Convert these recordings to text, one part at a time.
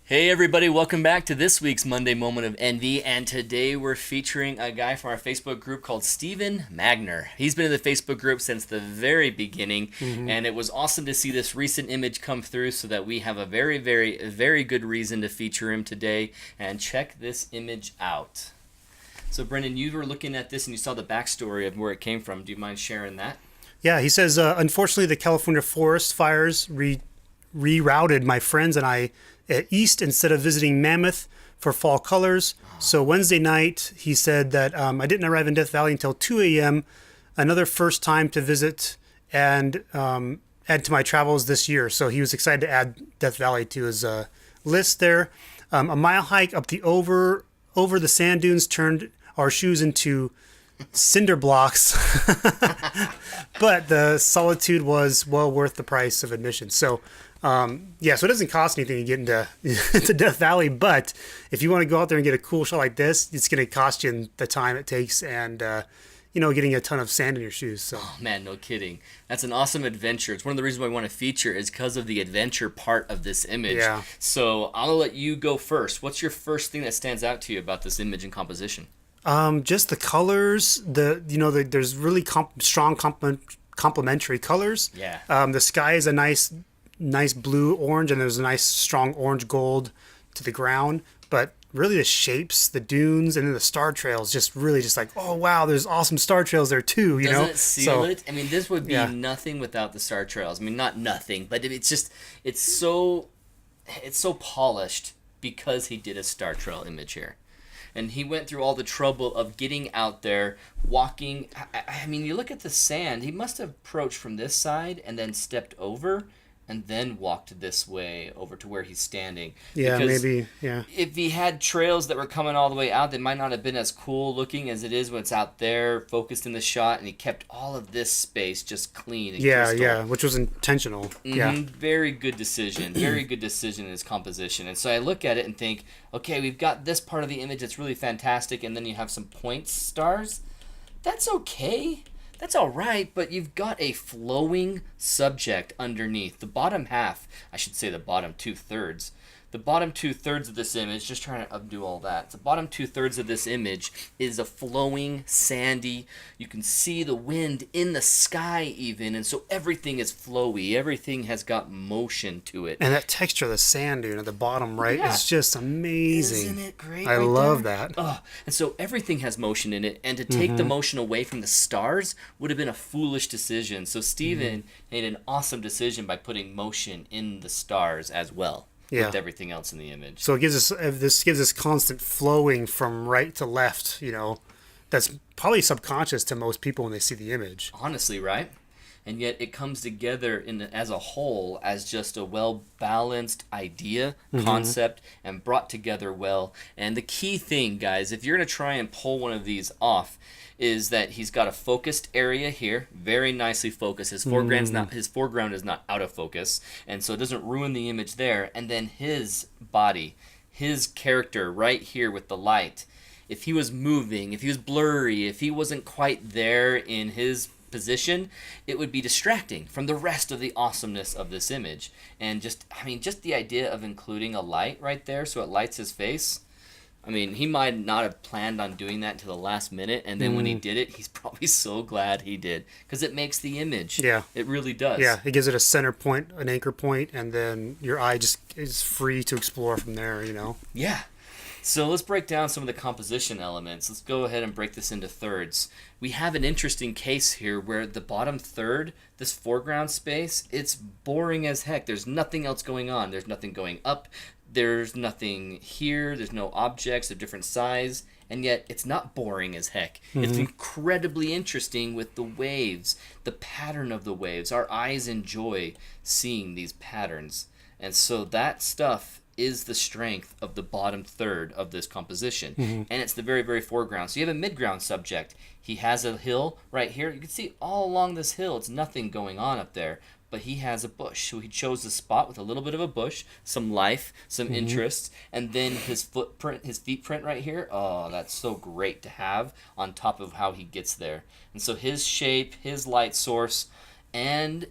Hey everybody, welcome back to this week's Monday Moment of Envy, and today we're featuring a guy from our Facebook group called Stephen Magner. He's been in the Facebook group since the very beginning, and it was awesome to see this recent image come through so that we have a very, very, very good reason to feature him today. And check this image out. So Brendan, you were looking at this and you saw the backstory of where it came from. Do you mind sharing that? Yeah, he says, unfortunately, the California forest fires rerouted my friends and I east instead of visiting Mammoth for fall colors. So Wednesday night, he said that I didn't arrive in Death Valley until 2 a.m., another first time to visit and add to my travels this year. So he was excited to add Death Valley to his list there. A mile hike up the over the sand dunes turned our shoes into cinder blocks, but the solitude was well worth the price of admission. So, so it doesn't cost anything to get into Death Valley, but if you want to go out there and get a cool shot like this, it's going to cost you the time it takes and, getting a ton of sand in your shoes. So. Oh man, no kidding. That's an awesome adventure. It's one of the reasons why I want to feature is because of the adventure part of this image. Yeah. So I'll let you go first. What's your first thing that stands out to you about this image and composition? Just the colors, there's really strong complementary colors. Yeah. The sky is a nice blue orange, and there's a nice strong orange gold to the ground. But really, the shapes, the dunes, and then the star trails, just like, oh wow, there's awesome star trails there too. Doesn't it seal it? I mean, this would be Yeah. nothing without the star trails. I mean, not nothing, but it's so polished because he did a star trail image here. And he went through all the trouble of getting out there, walking. I mean, you look at the sand. He must have approached from this side and then stepped over and then walked this way over to where he's standing. Yeah, Because maybe. Yeah. if he had trails that were coming all the way out, they might not have been as cool looking as it is when it's out there, focused in the shot, and he kept all of this space just clean and crystal. Yeah, which was intentional. Yeah. Very good decision. Very good decision in his composition. And so I look at it and think, okay, we've got this part of the image that's really fantastic, and then you have some points stars. That's okay. That's all right, but you've got a flowing subject underneath. The bottom half, I should say the bottom two-thirds. The bottom two-thirds of this image, just trying to undo all that. The bottom two-thirds of this image is a flowing, sandy. You can see the wind in the sky even, and so everything is flowy. Everything has got motion to it. And that texture of the sand dune at the bottom right Yeah. is just amazing. Isn't it great? I right love there? that. Oh, and so everything has motion in it, and to take the motion away from the stars would have been a foolish decision. So Steven made an awesome decision by putting motion in the stars as well. Yeah. With everything else in the image. So it gives us constant flowing from right to left, that's probably subconscious to most people when they see the image. Honestly, right? And yet it comes together as a whole as just a well-balanced idea, concept, and brought together well. And the key thing, guys, if you're going to try and pull one of these off, is that he's got a focused area here, very nicely focused. His foreground is not out of focus, and so it doesn't ruin the image there. And then his body, his character right here with the light, if he was moving, if he was blurry, if he wasn't quite there in his position, it would be distracting from the rest of the awesomeness of this image. And just the idea of including a light right there so it lights his face. I mean, he might not have planned on doing that until the last minute, and then when he did it, he's probably so glad he did, because it makes the image. Yeah. It really does. Yeah, it gives it a center point, an anchor point, and then your eye just is free to explore from there, Yeah. So let's break down some of the composition elements. Let's go ahead and break this into thirds. We have an interesting case here where the bottom third, this foreground space, it's boring as heck. There's nothing else going on. There's nothing going up. There's nothing here. There's no objects of different size. And yet it's not boring as heck. It's incredibly interesting with the waves, the pattern of the waves. Our eyes enjoy seeing these patterns. And so that stuff is the strength of the bottom third of this composition. And it's the very, very foreground. So you have a midground subject. He has a hill right here. You can see all along this hill, it's nothing going on up there. But he has a bush. So he chose a spot with a little bit of a bush, some life, some interest, and then his footprint, his feet print right here. Oh, that's so great to have on top of how he gets there. And so his shape, his light source, and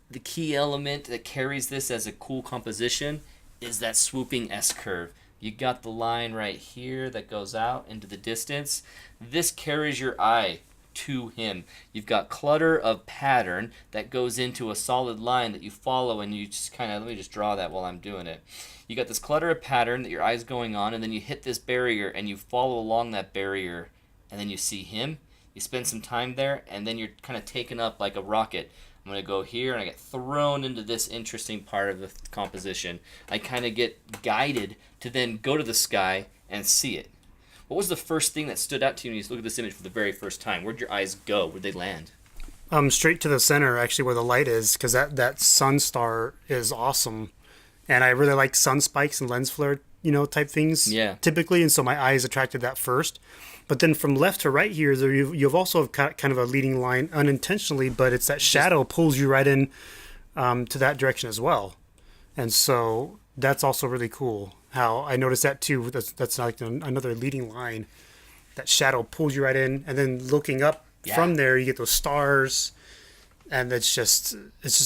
the key element that carries this as a cool composition is that swooping S curve. You got the line right here that goes out into the distance. This carries your eye to him. You've got clutter of pattern that goes into a solid line that you follow, and you just kind of, let me just draw that while I'm doing it. You got this clutter of pattern that your eye's going on, and then you hit this barrier and you follow along that barrier, and then you see him. You spend some time there, and then you're kind of taken up like a rocket. I'm going to go here, and I get thrown into this interesting part of the composition. I kind of get guided to then go to the sky and see it. What was the first thing that stood out to you when you look at this image for the very first time? Where'd your eyes go? Where'd they land? Straight to the center, actually, where the light is, because that sun star is awesome. And I really like sun spikes and lens flare, type things. Yeah. Typically, and so my eyes attracted that first. But then from left to right here, you've also got kind of a leading line unintentionally, but it's that shadow pulls you right in to that direction as well. And so that's also really cool. How I noticed that too. That's like another leading line. That shadow pulls you right in, and then looking up from there, you get those stars, and it's just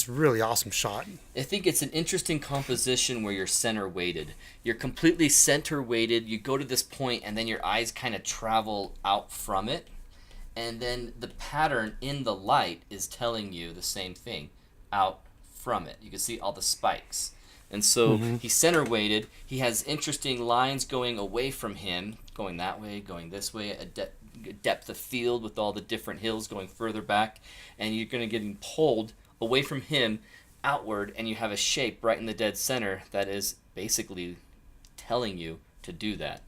really awesome shot. I think it's an interesting composition where you're center weighted. You're completely center weighted. You go to this point, and then your eyes kind of travel out from it, and then the pattern in the light is telling you the same thing, out from it. You can see all the spikes. And so he's center weighted. He has interesting lines going away from him, going that way, going this way, a depth of field with all the different hills going further back, and you're going to get pulled away from him outward, and you have a shape right in the dead center that is basically telling you to do that.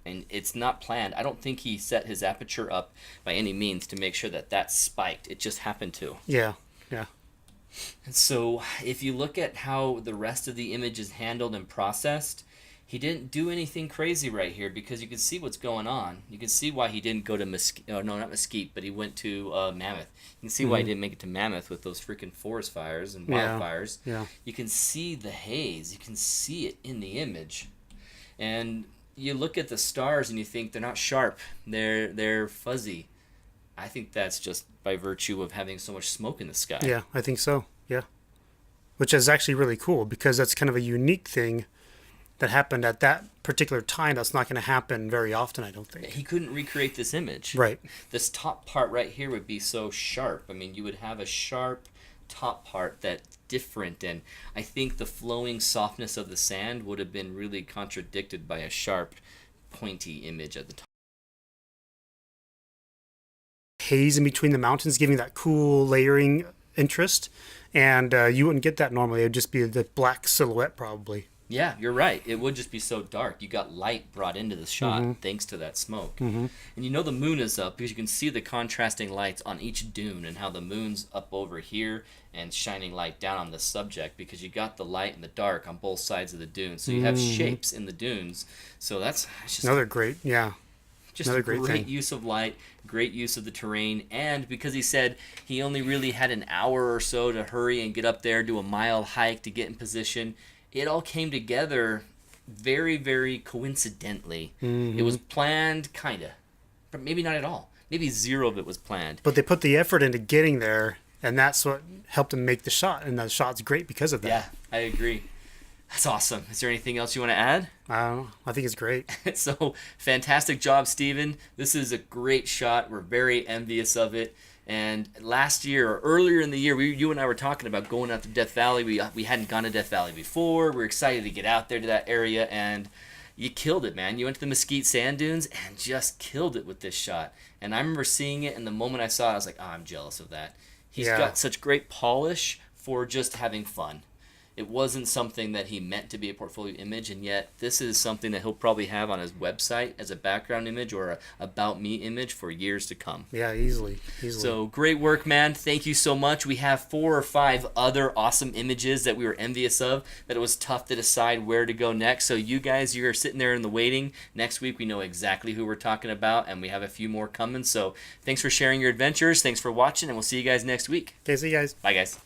And it's not planned. I don't think he set his aperture up by any means to make sure that that's spiked. It just happened to. Yeah. And so if you look at how the rest of the image is handled and processed, he didn't do anything crazy right here, because you can see what's going on. You can see why he didn't go to not Mesquite, but he went to Mammoth. You can see why he didn't make it to Mammoth with those freaking forest fires and wildfires. Yeah. You can see the haze. You can see it in the image. And you look at the stars and you think they're not sharp. They're fuzzy. I think that's just by virtue of having so much smoke in the sky. Yeah, I think so. Yeah. Which is actually really cool, because that's kind of a unique thing that happened at that particular time. That's not going to happen very often, I don't think. He couldn't recreate this image. Right. This top part right here would be so sharp. I mean, you would have a sharp top part that's different, and I think the flowing softness of the sand would have been really contradicted by a sharp, pointy image at the top. Haze in between the mountains, giving that cool layering interest, and you wouldn't get that normally. It would just be the black silhouette probably. Yeah, you're right. It would just be so dark. You got light brought into the shot thanks to that smoke. And the moon is up because you can see the contrasting lights on each dune, and how the moon's up over here and shining light down on the subject, because you got the light and the dark on both sides of the dune. So you have shapes in the dunes. So that's just another great, just another a great thing. use of light, great use of the terrain, and because he said he only really had an hour or so to hurry and get up there, do a mile hike to get in position, it all came together very, very coincidentally. It was planned, kinda, but maybe not at all. Maybe zero of it was planned. But they put the effort into getting there, and that's what helped them make the shot, and the shot's great because of that. Yeah, I agree. That's awesome. Is there anything else you want to add? I don't know. I think it's great. So, fantastic job, Steven. This is a great shot. We're very envious of it. And last year, or earlier in the year, you and I were talking about going out to Death Valley. We hadn't gone to Death Valley before. We were excited to get out there to that area, and you killed it, man. You went to the Mesquite Sand Dunes and just killed it with this shot. And I remember seeing it, and the moment I saw it, I was like, oh, I'm jealous of that. He's got such great polish for just having fun. It wasn't something that he meant to be a portfolio image, and yet this is something that he'll probably have on his website as a background image or a About Me image for years to come. Yeah, easily. So great work, man. Thank you so much. We have 4 or 5 other awesome images that we were envious of, that it was tough to decide where to go next. So you guys, you're sitting there in the waiting. Next week, we know exactly who we're talking about, and we have a few more coming. So thanks for sharing your adventures. Thanks for watching, and we'll see you guys next week. Okay, see you guys. Bye, guys.